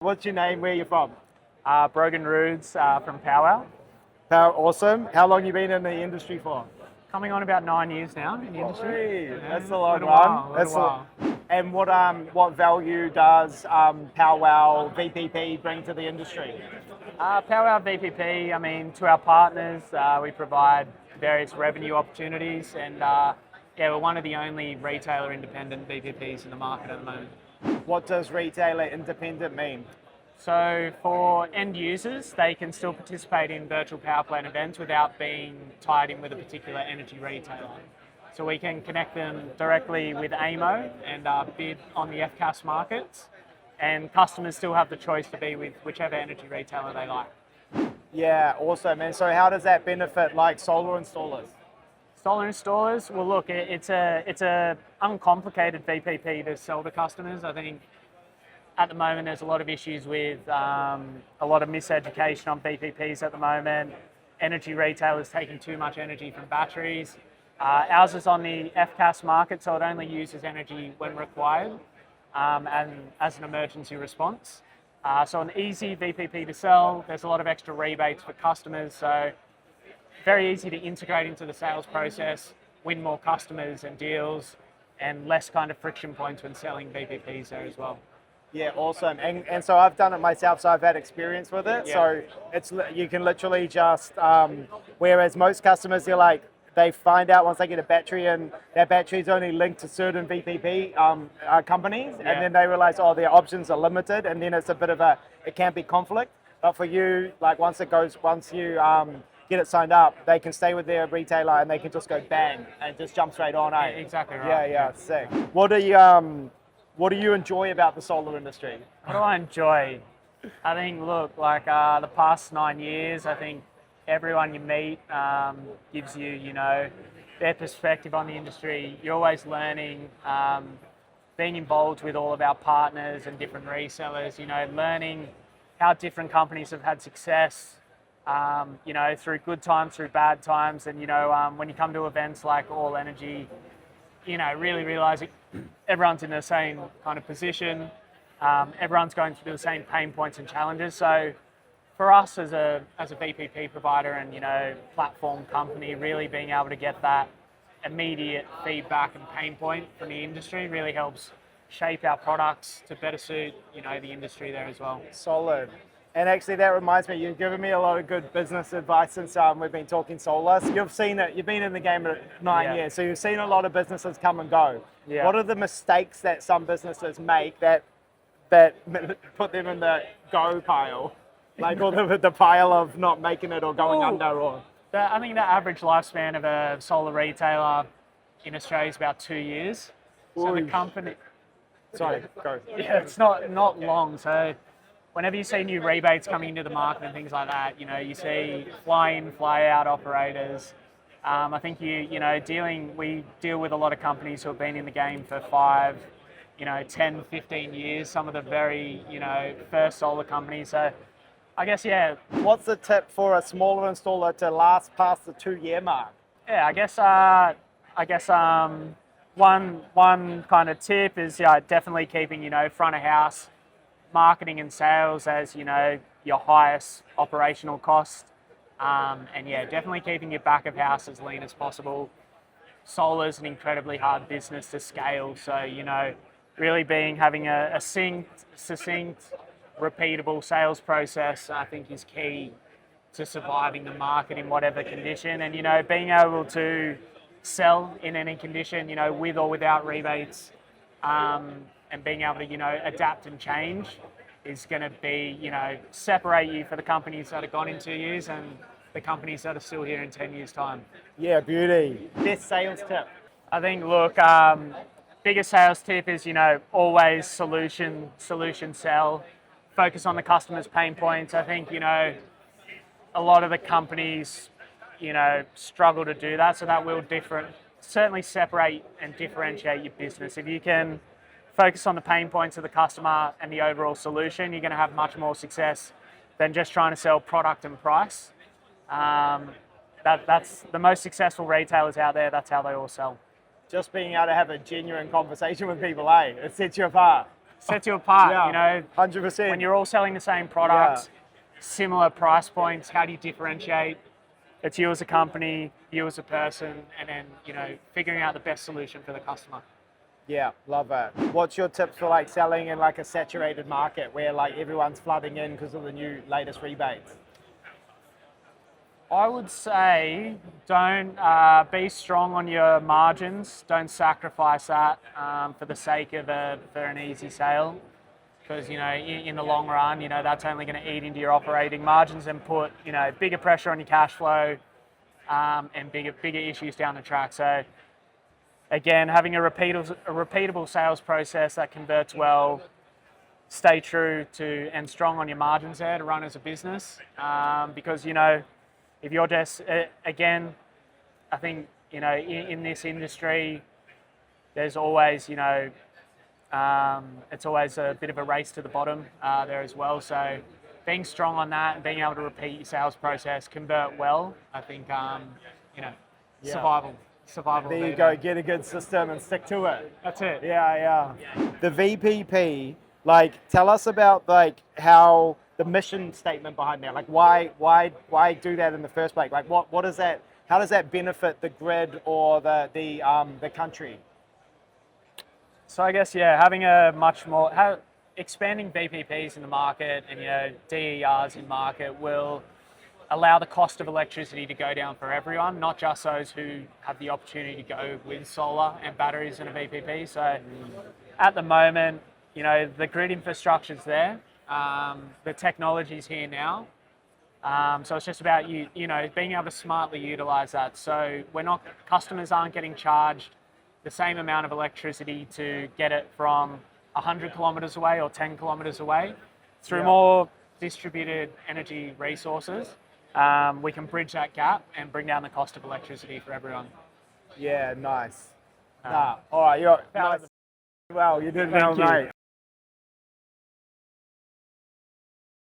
What's your name? Where are you from? Brogan Roods from Powow. Awesome. How long you been in the industry for? Coming on about 9 years now in the industry. Hey, Yeah, that's a long while, one. And what value does Powow VPP bring to the industry? Powow VPP, I mean, to our partners, we provide various revenue opportunities, and we're one of the only retailer independent VPPs in the market at the moment. What does retailer independent mean? So for end users, they can still participate in virtual power plant events without being tied in with a particular energy retailer. So we can connect them directly with AMO and bid on the FCAS markets, and customers still have the choice to be with whichever energy retailer they like. Yeah, awesome. And so how does that benefit like solar installers? Solar installers, well look, it's a uncomplicated VPP to sell to customers. I think at the moment there's a lot of issues with a lot of miseducation on VPPs at the moment. Energy retailers taking too much energy from batteries. Ours is on the FCAS market, so it only uses energy when required and as an emergency response. So an easy VPP to sell. There's a lot of extra rebates for customers, so very easy to integrate into the sales process, win more customers and deals, and less kind of friction points when selling VPPs there as well. Yeah, awesome. And so I've done it myself, so I've had experience with it. Yeah. So you can literally just, whereas most customers, they find out once they get a battery and that battery's only linked to certain VPP companies, Yeah. and then they realize, oh, their options are limited, and then it's a bit of it can be conflict. But for you, like once you get it signed up, they can stay with their retailer and they can just go bang and just jump straight on. Yeah, exactly right. Yeah, sick. What do you enjoy about the solar industry? What do I enjoy? I think, look, like the past 9 years, I think everyone you meet gives you, their perspective on the industry. You're always learning, being involved with all of our partners and different resellers, learning how different companies have had success, through good times, through bad times. And, when you come to events like All Energy, really realizing everyone's in the same kind of position. Everyone's going through the same pain points and challenges. So for us as a VPP provider and, platform company, really being able to get that immediate feedback and pain point from the industry really helps shape our products to better suit, the industry there as well. Solid. And actually that reminds me, you've given me a lot of good business advice since we've been talking solar. So you've seen it, you've been in the game for 9 years, so you've seen a lot of businesses come and go. Yeah. What are the mistakes that some businesses make that put them in the go pile? Like, or the pile of not making it or going under? Or I think the average lifespan of a solar retailer in Australia is about 2 years. So the company... Sorry, go. Yeah, it's not long. So whenever you see new rebates coming into the market and things like that, you see fly in, fly out operators. I think we deal with a lot of companies who have been in the game for 5, 10, 15 years, some of the very, first solar companies. So I guess, yeah. What's the tip for a smaller installer to last past the 2-year mark? Yeah, I guess one kind of tip is definitely keeping, front of house marketing and sales as, your highest operational cost. And yeah, definitely keeping your back of house as lean as possible. Solar is an incredibly hard business to scale. So, really having a succinct, repeatable sales process, I think is key to surviving the market in whatever condition. And, being able to sell in any condition, with or without rebates, and being able to, adapt and change is going to be, separate you for the companies that have gone in 2 years and the companies that are still here in 10 years' time. Yeah, beauty. Best sales tip? I think, look, biggest sales tip is, always solution sell. Focus on the customer's pain points. I think, a lot of the companies, struggle to do that. So that will certainly separate and differentiate your business. If you can focus on the pain points of the customer and the overall solution, you're going to have much more success than just trying to sell product and price. That's the most successful retailers out there. That's how they all sell. Just being able to have a genuine conversation with people, it sets you apart. sets you apart. Yeah, You know, 100%. when you're all selling the same products, similar price points, how do you differentiate? It's you as a company, you as a person, and then, you know, figuring out the best solution for the customer. Yeah, love it. What's your tips for like selling in like a saturated market where like everyone's flooding in because of the new latest rebates? I would say don't be strong on your margins. Don't sacrifice that for the sake of for an easy sale, because, you know, in the long run, you know, that's only going to eat into your operating margins and put, you know, bigger pressure on your cash flow and bigger issues down the track. So again, having a repeatable sales process that converts well. Stay true to and strong on your margins there to run as a business, because, you know, if you're just, again, I think, you know, in this industry, there's always, you know, it's always a bit of a race to the bottom there as well. So being strong on that and being able to repeat your sales process, convert well, I think, you know, survival. There you go, get a good system and stick to it. That's it. Yeah. The VPP, like, tell us about like how the mission statement behind that. Like, why do that in the first place? Like, what is that? How does that benefit the grid or the country? So I guess, yeah, having a much more expanding VPPs in the market and, you know, DERs in market will allow the cost of electricity to go down for everyone, not just those who have the opportunity to go with solar and batteries in a VPP. So at the moment, you know, the grid infrastructure's there, the technology's here now. So it's just about you know, being able to smartly utilize that. So customers aren't getting charged the same amount of electricity to get it from 100 kilometers away or 10 kilometers away. Through more distributed energy resources, we can bridge that gap and bring down the cost of electricity for everyone. Yeah, nice. All right, you're nice. Well, you did well, mate.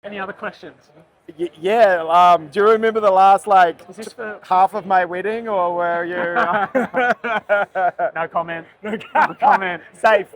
Any other questions? Yeah. Do you remember the last half of my wedding, or were you? No comment. No comment. Safe.